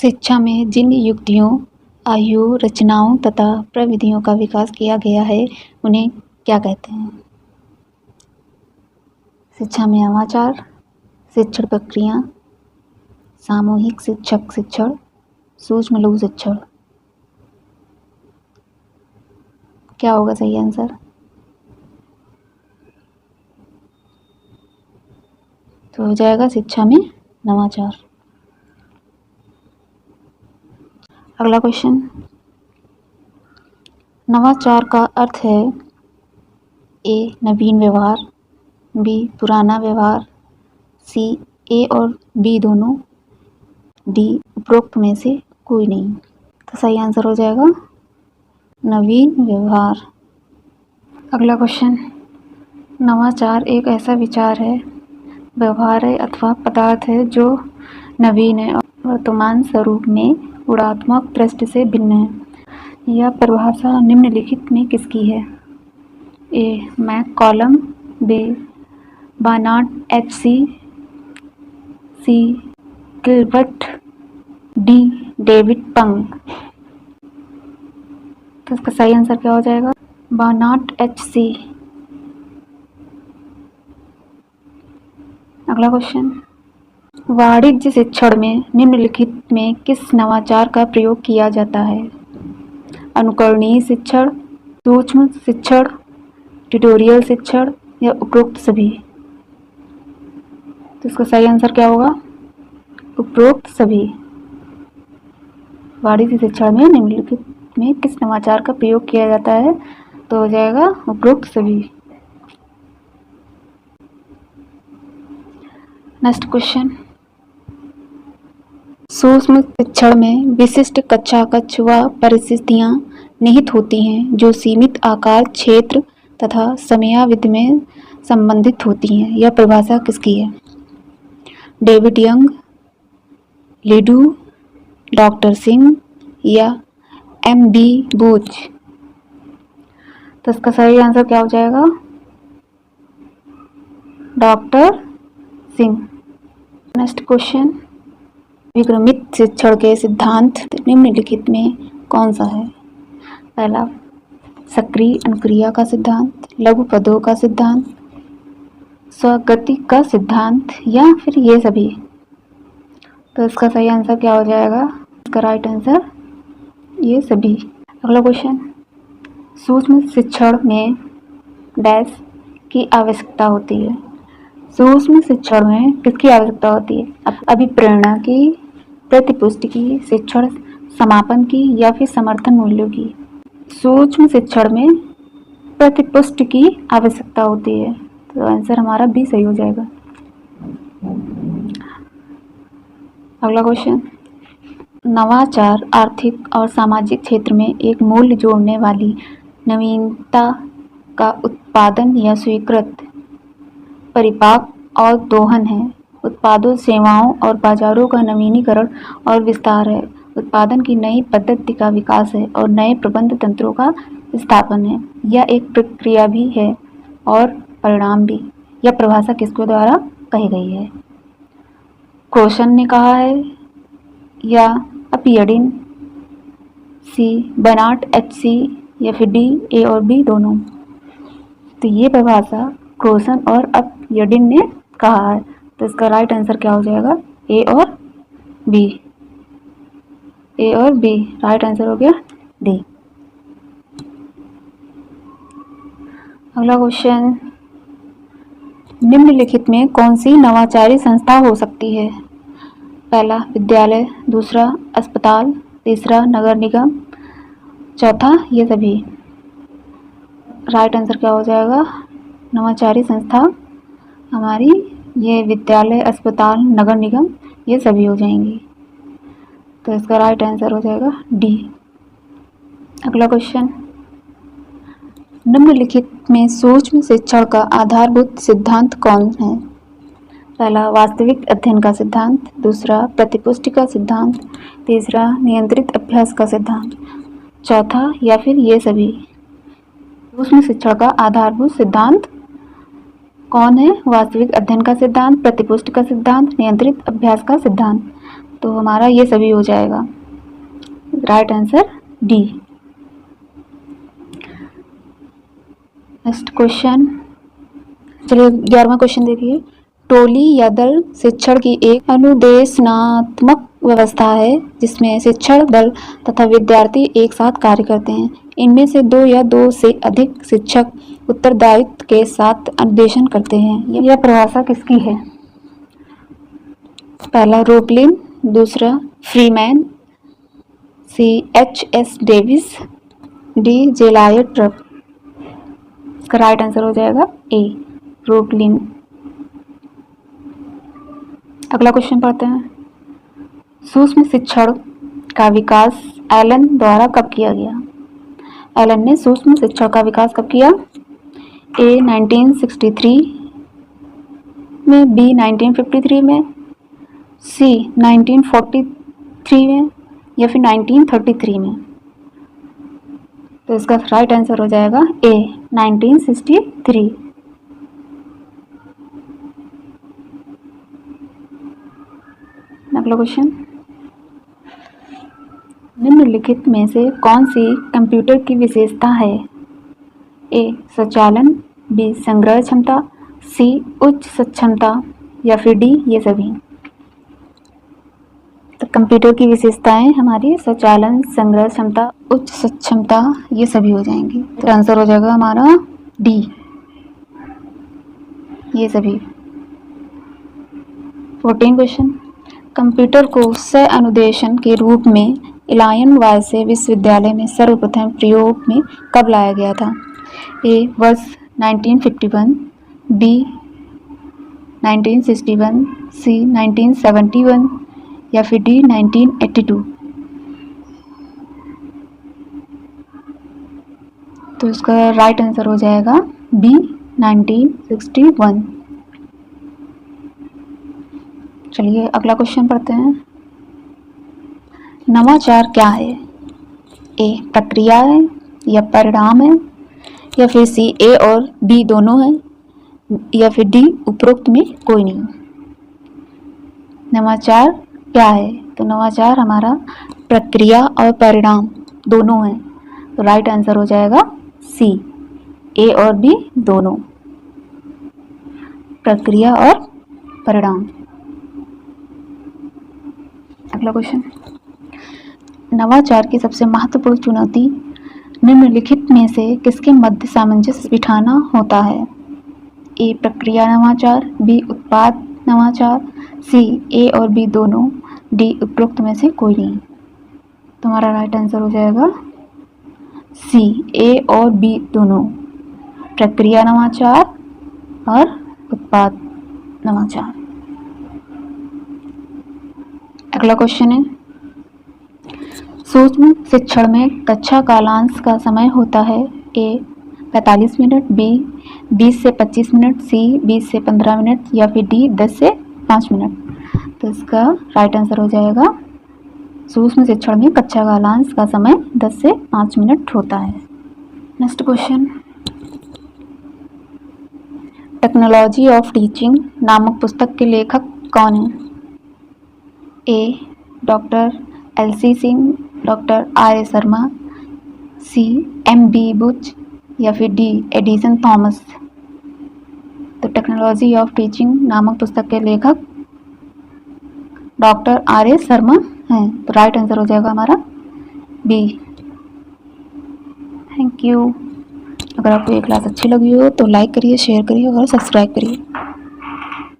शिक्षा में जिन युक्तियों, आयु रचनाओं तथा प्रविधियों का विकास किया गया है उन्हें क्या कहते हैं? शिक्षा में नवाचार, शिक्षण प्रक्रिया, सामूहिक शिक्षक शिक्षण, सूक्ष्म लघु शिक्षण। क्या होगा सही आंसर? तो हो जाएगा शिक्षा में नवाचार। अगला क्वेश्चन, नवाचार का अर्थ है ए नवीन व्यवहार, बी पुराना व्यवहार, सी ए और बी दोनों, डी उपरोक्त में से कोई नहीं। तो सही आंसर हो जाएगा नवीन व्यवहार। अगला क्वेश्चन, नवाचार एक ऐसा विचार है, व्यवहार है अथवा पदार्थ है जो नवीन है और वर्तमान स्वरूप में गुणात्मक दृष्टि से भिन्न है। यह परिभाषा निम्नलिखित में किसकी है? ए मैककॉलम, बी बार्नार्ड एच.सी., सी गिलबर्ट, डी डेविड पंग। तो इसका सही आंसर क्या हो जाएगा? बार्नार्ड एच.सी। अगला क्वेश्चन, वाणिज्य शिक्षण में निम्नलिखित में किस नवाचार का प्रयोग किया जाता है? अनुकरणीय शिक्षण, सूक्ष्म शिक्षण, ट्यूटोरियल शिक्षण या उपरोक्त सभी। तो इसका सही आंसर क्या होगा? उपरोक्त सभी। वाणिज्य शिक्षण में निम्नलिखित में किस नवाचार का प्रयोग किया जाता है? तो हो जाएगा उपरोक्त सभी। नेक्स्ट क्वेश्चन, सूक्ष्म शिक्षण में विशिष्ट कक्षा कक्ष व परिस्थितियां निहित होती हैं जो सीमित आकार, क्षेत्र तथा समयावधि में संबंधित होती हैं। यह परिभाषा किसकी है? डेविड यंग, लीडू, डॉक्टर सिंह या M.B. बूच। तो इसका सही आंसर क्या हो जाएगा? डॉक्टर सिंह। नेक्स्ट क्वेश्चन, विक्रमित शिक्षण के सिद्धांत निम्नलिखित में कौन सा है? पहला सक्रिय अनुक्रिया का सिद्धांत, लघु पदों का सिद्धांत, स्वगति का सिद्धांत या फिर ये सभी। तो इसका सही आंसर क्या हो जाएगा? इसका राइट आंसर ये सभी। अगला क्वेश्चन, सूक्ष्म शिक्षण में डैश की आवश्यकता होती है? सूक्ष्म शिक्षण में किसकी आवश्यकता होती है? अभिप्रेरणा की, प्रतिपुष्टि की, शिक्षण समापन की या फिर समर्थन मूल्यों की। सूक्ष्म शिक्षण में प्रतिपुष्टि की आवश्यकता होती है, तो आंसर हमारा बी सही हो जाएगा। अगला क्वेश्चन, नवाचार आर्थिक और सामाजिक क्षेत्र में एक मूल्य जोड़ने वाली नवीनता का उत्पादन या स्वीकृत परिपाक और दोहन है। उत्पादों, सेवाओं और बाजारों का नवीनीकरण और विस्तार है। उत्पादन की नई पद्धति का विकास है और नए प्रबंध तंत्रों का स्थापन है। यह एक प्रक्रिया भी है और परिणाम भी। यह परिभाषा किसके द्वारा कही गई है? क्रोशन ने कहा है या अपियडिन, सी बर्नार्ड एच.सी. या फिर डी ए और बी दोनों। तो ये परिभाषा क्रोशन और अपियडिन ने कहा है, तो इसका राइट आंसर क्या हो जाएगा? ए और बी। ए और बी राइट आंसर हो गया डी। अगला क्वेश्चन, निम्नलिखित में कौन सी नवाचारी संस्था हो सकती है? पहला विद्यालय, दूसरा अस्पताल, तीसरा नगर निगम, चौथा ये सभी। राइट आंसर क्या हो जाएगा? नवाचारी संस्था हमारी ये विद्यालय, अस्पताल, नगर निगम ये सभी हो जाएंगी, तो इसका राइट आंसर हो जाएगा डी। अगला क्वेश्चन, निम्नलिखित में सूक्ष्म शिक्षण का आधारभूत सिद्धांत कौन है? पहला वास्तविक अध्ययन का सिद्धांत, दूसरा प्रतिपुष्टि का सिद्धांत, तीसरा नियंत्रित अभ्यास का सिद्धांत, चौथा या फिर ये सभी। सूक्ष्म शिक्षण का आधारभूत सिद्धांत कौन है? वास्तविक अध्ययन का सिद्धांत, प्रतिपुष्टि का सिद्धांत, नियंत्रित अभ्यास का सिद्धांत। तो हमारा ये सभी हो जाएगा। Right answer D. Next question, चलिए 11वां क्वेश्चन देखिए। टोली या दल शिक्षण की एक अनुदेशनात्मक व्यवस्था है जिसमें शिक्षण दल तथा विद्यार्थी एक साथ कार्य करते हैं। इनमें से दो या दो से अधिक शिक्षक उत्तरदायित्व के साथ अनुदेशन करते हैं। यह परिभाषा किसकी है? पहला रोपलिन, दूसरा Freeman, C H S. Davis, D जेलायट ट्रप। इसका राइट आंसर हो जाएगा ए, रोपलिन। अगला क्वेश्चन पढ़ते हैं। सूक्ष्म शिक्षण का विकास एलन द्वारा कब किया गया? एलन ने सूक्ष्म शिक्षण का विकास कब किया? ए 1963 में, बी 1953 में, सी 1943 में या फिर 1933 में। तो इसका राइट आंसर हो जाएगा ए 1963। अगला क्वेश्चन, निम्नलिखित में से कौन सी कंप्यूटर की विशेषता है? ए स्वचालन, बी संग्रह क्षमता, सी उच्च सक्षमता या फिर डी ये सभी। तो कंप्यूटर की विशेषताएं हमारी स्वचालन, संग्रह क्षमता, उच्च सक्षमता ये सभी हो जाएंगी। तो आंसर हो जाएगा हमारा डी, ये सभी। 14 क्वेश्चन, कंप्यूटर को सह अनुदेशन के रूप में इलायनवायसे विश्वविद्यालय में सर्वप्रथम प्रयोग में कब लाया गया था? ए वर्ष 1951, बी 1961, सी 1971 या फिर डी 1982। तो इसका राइट आंसर हो जाएगा बी 1961। चलिए अगला क्वेश्चन पढ़ते हैं। नवाचार क्या है? ए प्रक्रिया है या परिणाम है या फिर सी ए और बी दोनों है या फिर डी उपरोक्त में कोई नहीं। नवाचार क्या है? तो नवाचार हमारा प्रक्रिया और परिणाम दोनों है। तो राइट आंसर हो जाएगा सी, ए और बी दोनों, प्रक्रिया और परिणाम। अगला क्वेश्चन, नवाचार की सबसे महत्वपूर्ण चुनौती निम्नलिखित में से किसके मध्य सामंजस्य बिठाना होता है? ए प्रक्रिया नवाचार, बी उत्पाद नवाचार, सी ए और बी दोनों, डी उपरोक्त में से कोई नहीं। तुम्हारा राइट आंसर हो जाएगा सी, ए और बी दोनों, प्रक्रिया नवाचार और उत्पाद नवाचार। अगला क्वेश्चन है, सूक्ष्म शिक्षण में कक्षा कालांश का समय होता है ए 45 मिनट, बी 20 से 25 मिनट, सी 20 से 15 मिनट या फिर डी 10 से 5 मिनट। तो इसका राइट आंसर हो जाएगा सूक्ष्म शिक्षण में कक्षा कालांश का समय 10 से 5 मिनट होता है। Next question, technology of teaching नामक पुस्तक के लेखक कौन है? A doctor L C. Singh, doctor R A. Sharma, C M B. Buch या फिर डी एडिसन थॉमस। तो टेक्नोलॉजी ऑफ टीचिंग नामक पुस्तक के लेखक डॉक्टर आर.ए. शर्मा हैं। तो राइट आंसर हो जाएगा हमारा बी। Thank you. अगर आपको ये क्लास अच्छी लगी हो तो लाइक करिए, शेयर करिए और सब्सक्राइब करिए।